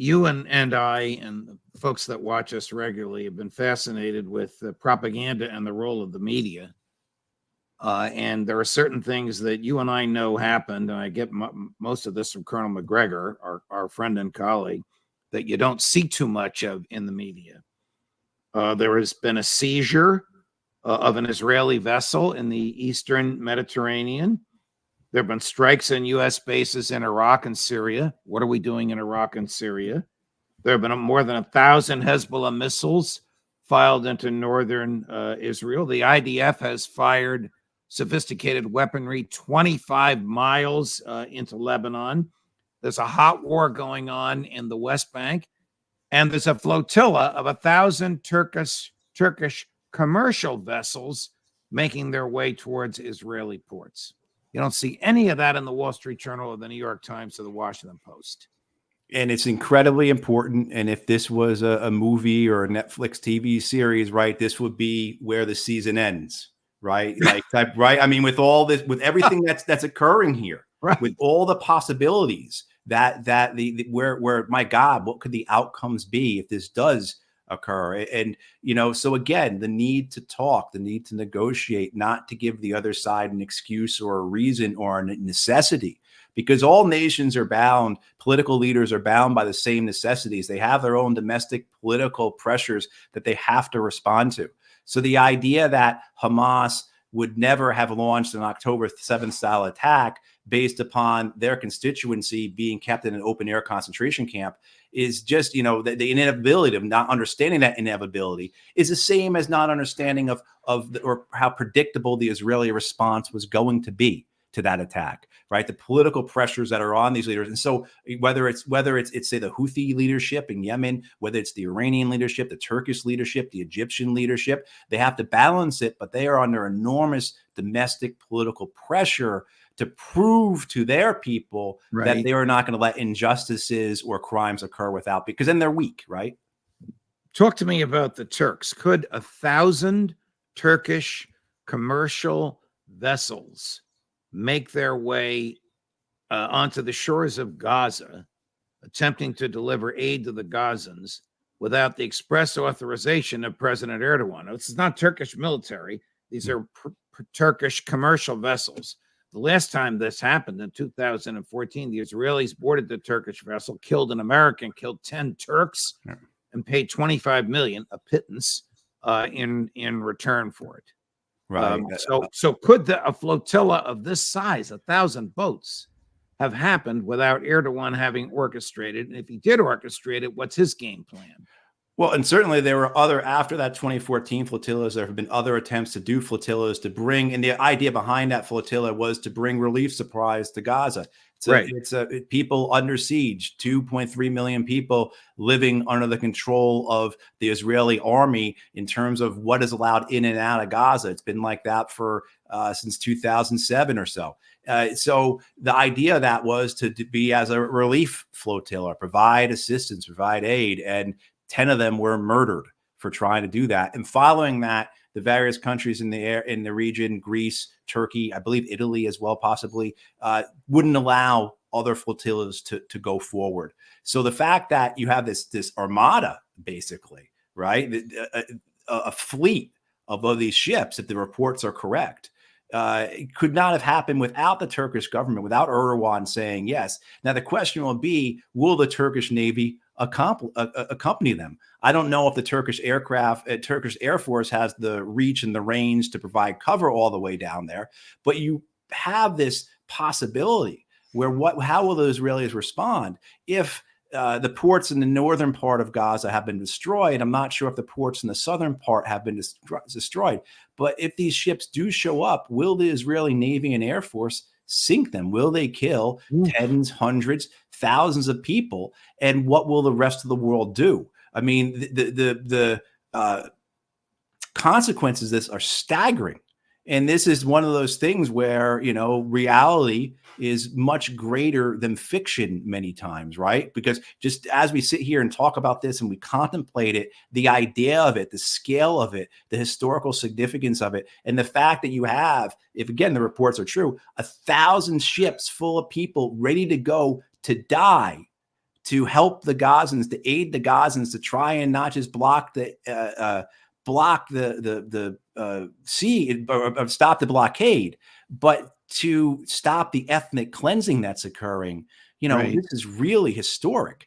You and I and the folks that watch us regularly have been fascinated with the propaganda and the role of the media. And there are certain things that you and I know happened, and I get most of this from Colonel McGregor, our friend and colleague, that you don't see too much of in the media. There has been a seizure of an Israeli vessel in the Eastern Mediterranean. There have been strikes on U.S. bases in Iraq and Syria. What are we doing in Iraq and Syria? There have been more than 1,000 Hezbollah missiles filed into northern Israel. The IDF has fired sophisticated weaponry 25 miles into Lebanon. There's a hot war going on in the West Bank, and there's a flotilla of 1,000 Turkish commercial vessels making their way towards Israeli ports. You don't see any of that in the Wall Street Journal or the New York Times or the Washington Post. And it's incredibly important. And if this was a movie or a Netflix TV series, right, this would be where the season ends, right? Right. I mean, with all this, with everything that's occurring here, right, with all the possibilities that where my God, what could the outcomes be if this does occur? And, so again, the need to talk, the need to negotiate, not to give the other side an excuse or a reason or a necessity, because all nations are bound, political leaders are bound by the same necessities. They have their own domestic political pressures that they have to respond to. So the idea that Hamas would never have launched an October 7th style attack based upon their constituency being kept in an open air concentration camp is just, the inevitability of not understanding that inevitability is the same as not understanding or how predictable the Israeli response was going to be to that attack, right? The political pressures that are on these leaders. And so whether it's say the Houthi leadership in Yemen, whether it's the Iranian leadership, the Turkish leadership, the Egyptian leadership, they have to balance it, but they are under enormous domestic political pressure to prove to their people that they are not going to let injustices or crimes occur because then they're weak, right? Talk to me about the Turks. Could 1,000 Turkish commercial vessels make their way onto the shores of Gaza, attempting to deliver aid to the Gazans without the express authorization of President Erdogan? Now, this is not Turkish military. These are Turkish commercial vessels. The last time this happened in 2014, the Israelis boarded the Turkish vessel, killed an American, killed 10 Turks, and paid $25 million, a pittance, in return for it. Right. So could a flotilla of this size, 1,000 boats, have happened without Erdogan having orchestrated? And if he did orchestrate it, what's his game plan? Well, and certainly there were after that 2014 flotillas, there have been other attempts to do flotillas to bring, and the idea behind that flotilla was to bring relief supplies to Gaza. It's people under siege, 2.3 million people living under the control of the Israeli army in terms of what is allowed in and out of Gaza. It's been like that for since 2007 or so. So the idea of that was to be as a relief flotilla, provide assistance, provide aid, and 10 of them were murdered for trying to do that. And following that, the various countries in the region, Greece, Turkey, I believe Italy as well, possibly, wouldn't allow other flotillas to go forward. So the fact that you have this armada, basically, right, a fleet of these ships, if the reports are correct, it could not have happened without the Turkish government, without Erdogan saying yes. Now, the question will be, will the Turkish Navy accompany them? I don't know if the Turkish Turkish Air Force has the reach and the range to provide cover all the way down there, but you have this possibility where how will the Israelis respond if the ports in the northern part of Gaza have been destroyed? I'm not sure if the ports in the southern part have been destroyed, but if these ships do show up, will the Israeli Navy and Air Force sink them? Will they kill tens, hundreds, thousands of people? And what will the rest of the world do? I mean, the consequences of this are staggering. And this is one of those things where, reality is much greater than fiction many times, right? Because just as we sit here and talk about this and we contemplate it, the idea of it, the scale of it, the historical significance of it, and the fact that you have, if again, the reports are true, 1,000 ships full of people ready to go to die to help the Gazans, to aid the Gazans, to try and not just block the sea or stop the blockade, but to stop the ethnic cleansing that's occurring. You know, Right. this is really historic.